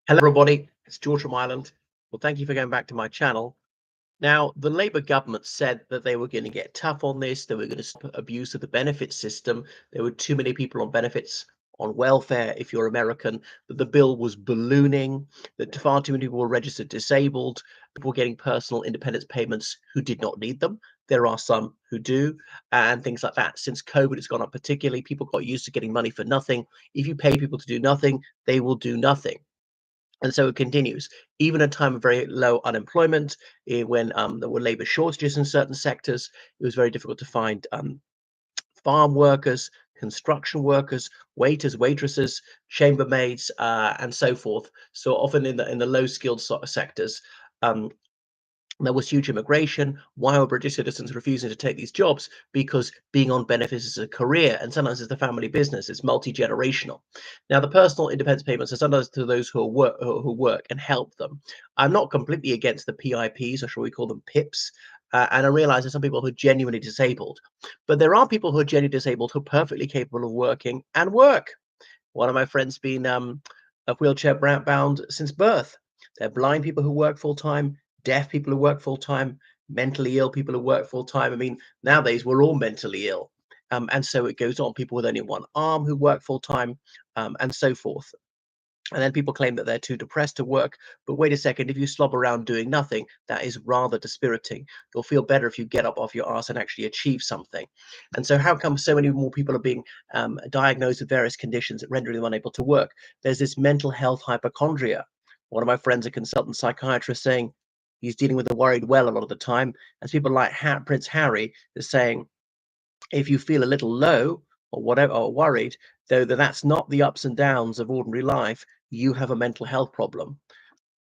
Hello, everybody. It's George from Ireland. Well, thank you for going back to my channel. Now, the Labour government said that they were going to get tough on this. They were going to stop abuse of the benefit system. There were too many people on benefits, on welfare, if you're American, that the bill was ballooning, that far too many people were registered disabled, people were getting personal independence payments who did not need them. There are some who do, and things like that. Since COVID has gone up, particularly, people got used to getting money for nothing. If you pay people to do nothing, they will do nothing. And so it continues. Even at a time of very low unemployment, when there were labor shortages in certain sectors, it was very difficult to find farm workers, construction workers, waiters, waitresses, chambermaids, and so forth. So often in the low skilled sectors, um, there was huge immigration. Why were British citizens refusing to take these jobs? Because being on benefits is a career, and sometimes it's the family business. It's multi-generational. Now, the personal independence payments are sometimes to those who work and help them. I'm not completely against the PIPs, or shall we call them PIPs. And I realize there's some people who are genuinely disabled, but there are people who are genuinely disabled who are perfectly capable of working and work. One of my friends been a wheelchair bound since birth. They're blind people who work full time, deaf people who work full time, mentally ill people who work full time. I mean, nowadays we're all mentally ill. And so it goes on. People with only one arm who work full time, and so forth. And then people claim that they're too depressed to work. But wait a second, if you slob around doing nothing, that is rather dispiriting. You'll feel better if you get up off your ass and actually achieve something. And so, how come so many more people are being diagnosed with various conditions that render them unable to work? There's this mental health hypochondria. One of my friends, a consultant psychiatrist, saying he's dealing with the worried well a lot of the time. As people like Prince Harry is saying, if you feel a little low or whatever or worried, though that's not the ups and downs of ordinary life, you have a mental health problem.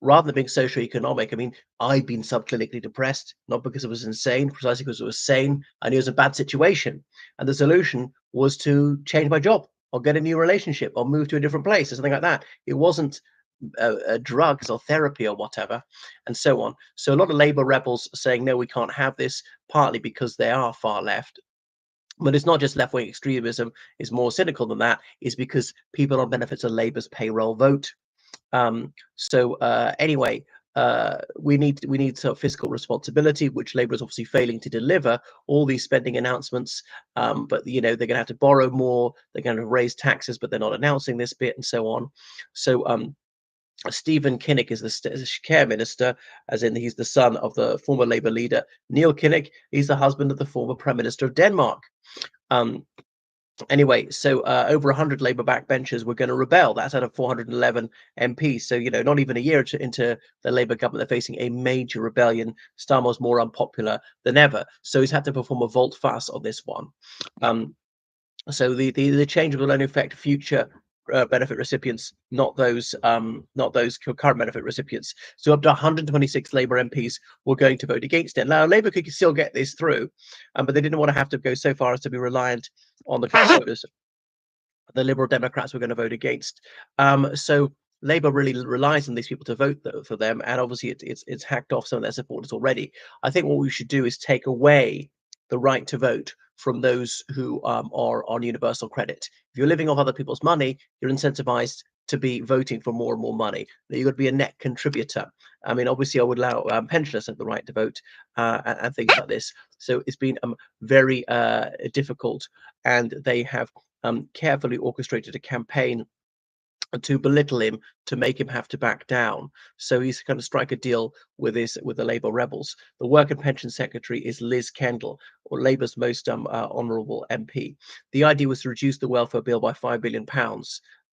Rather than being socioeconomic, I mean, I've been subclinically depressed, not because I was insane, precisely because I was sane. I knew it was a bad situation. And the solution was to change my job or get a new relationship or move to a different place or something like that. It wasn't drugs or therapy or whatever, and so on. So a lot of Labour rebels saying, no, we can't have this, partly because they are far left, but it's not just left-wing extremism. It's more cynical than that. Is because people on benefits of Labour's payroll vote. Anyway, we need sort of fiscal responsibility, which Labour is obviously failing to deliver. All these spending announcements, but they're going to have to borrow more. They're going to raise taxes, but they're not announcing this bit, and so on. So Stephen Kinnock is the care minister, as in he's the son of the former Labour leader Neil Kinnock. He's the husband of the former Prime Minister of Denmark. Um, anyway, so over 100 Labour backbenchers were going to rebel. That's out of 411 MPs. So, not even a year into the Labour government, they're facing a major rebellion. Starmer's more unpopular than ever. So he's had to perform a volte-face on this one. So the change will only affect future benefit recipients, not those current benefit recipients. So up to 126 Labour MPs were going to vote against it. Now Labour could still get this through, but they didn't want to have to go so far as to be reliant on the Conservatives. The Liberal Democrats were going to vote against. So Labour really relies on these people to vote for them, and obviously it's hacked off some of their supporters already. I think what we should do is take away the right to vote from those who are on universal credit. If you're living off other people's money, you're incentivized to be voting for more and more money. You've got to be a net contributor. I mean, obviously, I would allow pensioners have the right to vote and things like this. So it's been very difficult, and they have carefully orchestrated a campaign to belittle him, to make him have to back down. So he's going to strike a deal with the Labour rebels. The Work and Pension Secretary is Liz Kendall, or Labour's most honourable MP. The idea was to reduce the welfare bill by £5 billion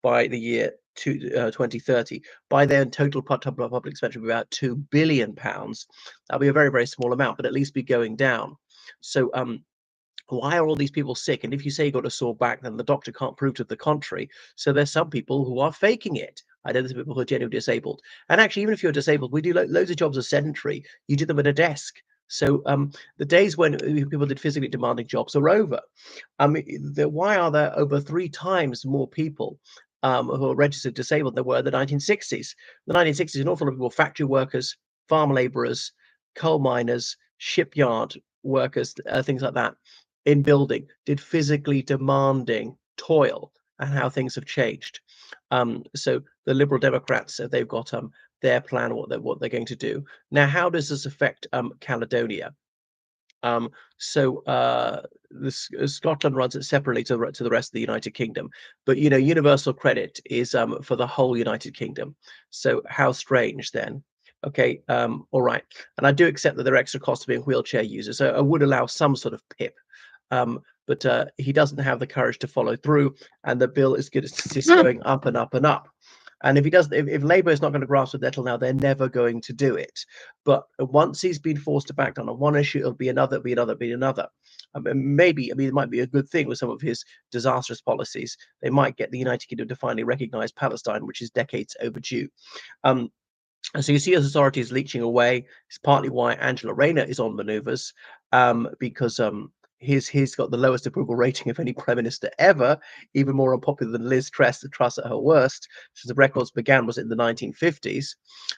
by the year 2030. By then, total public expenditure will be about £2 billion. That'll be a very, very small amount, but at least be going down. So why are all these people sick? And if you say you got a sore back, then the doctor can't prove to the contrary. So there's some people who are faking it. I know there's people who are genuinely disabled. And actually, even if you're disabled, we do loads of jobs as sedentary. You do them at a desk. So the days when people did physically demanding jobs are over. Why are there over 3 times more people who are registered disabled than there were in the 1960s? In the 1960s, an awful lot of people were factory workers, farm labourers, coal miners, shipyard workers, things like that, in building, did physically demanding toil, and how things have changed. So the Liberal Democrats, they've got their plan, what they're going to do. Now, how does this affect Caledonia? Um, so Scotland runs it separately to the rest of the United Kingdom, but universal credit is for the whole United Kingdom. So how strange then? Okay, all right, and I do accept that there are extra costs of being wheelchair users. So I would allow some sort of PIP, but he doesn't have the courage to follow through, and the bill is good as going up and up and up. And if he doesn't, if Labour is not going to grasp the nettle now, they're never going to do it. But once he's been forced to back down on one issue, it'll be another, be another, be another. Maybe, I mean, it might be a good thing with some of his disastrous policies. They might get the United Kingdom to finally recognise Palestine, which is decades overdue. And so you see his authority is leeching away. It's partly why Angela Raine is on manoeuvres, because he's got the lowest approval rating of any prime minister ever, even more unpopular than Liz Truss at her worst, since the records began was in the 1950s.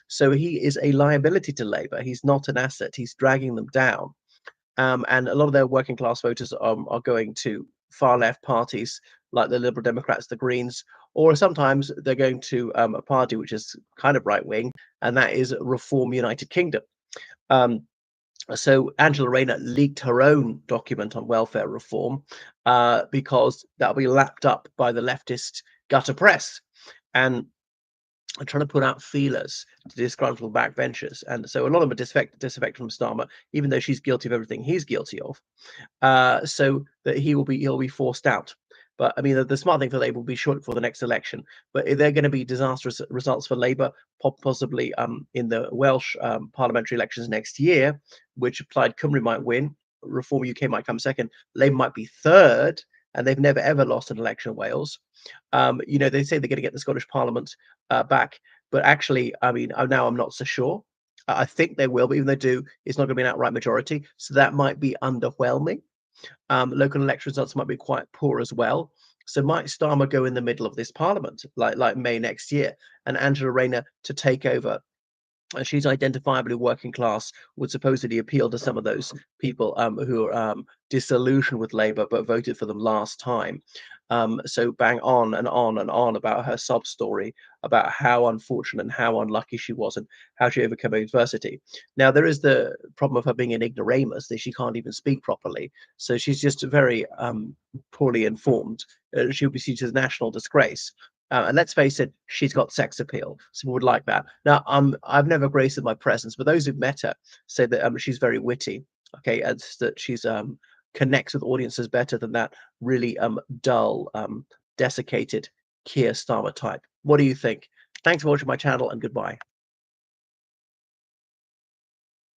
So he is a liability to Labour. He's not an asset. He's dragging them down. And a lot of their working class voters are going to far left parties like the Liberal Democrats, the Greens, or sometimes they're going to a party which is kind of right wing, and that is Reform United Kingdom. So Angela Rayner leaked her own document on welfare reform because that'll be lapped up by the leftist gutter press. And are trying to put out feelers to disgruntled backbenchers. And so a lot of them are disaffected from Starmer, even though she's guilty of everything he's guilty of, so that he'll be forced out. But I mean, the smart thing for Labour will be short for the next election. But they're going to be disastrous results for Labour, possibly in the Welsh parliamentary elections next year, which Plaid Cymru might win, Reform UK might come second, Labour might be third, and they've never ever lost an election in Wales. They say they're going to get the Scottish Parliament back, but actually, I mean, now I'm not so sure. I think they will, but even if they do, it's not going to be an outright majority, so that might be underwhelming. Local election results might be quite poor as well. So might Starmer go in the middle of this Parliament, like May next year, and Angela Rayner to take over? She's identifiably working class, would supposedly appeal to some of those people who are disillusioned with Labour but voted for them last time. So bang on and on and on about her sob story about how unfortunate and how unlucky she was and how she overcame adversity. Now, there is the problem of her being an ignoramus, that she can't even speak properly. So she's just very poorly informed. She'll be seen as a national disgrace. And let's face it, she's got sex appeal. So we would like that. Now, I've never graced my presence, but those who've met her say that she's very witty. Okay, and that she's connects with audiences better than that really dull, desiccated Keir Starmer type. What do you think? Thanks for watching my channel, and goodbye.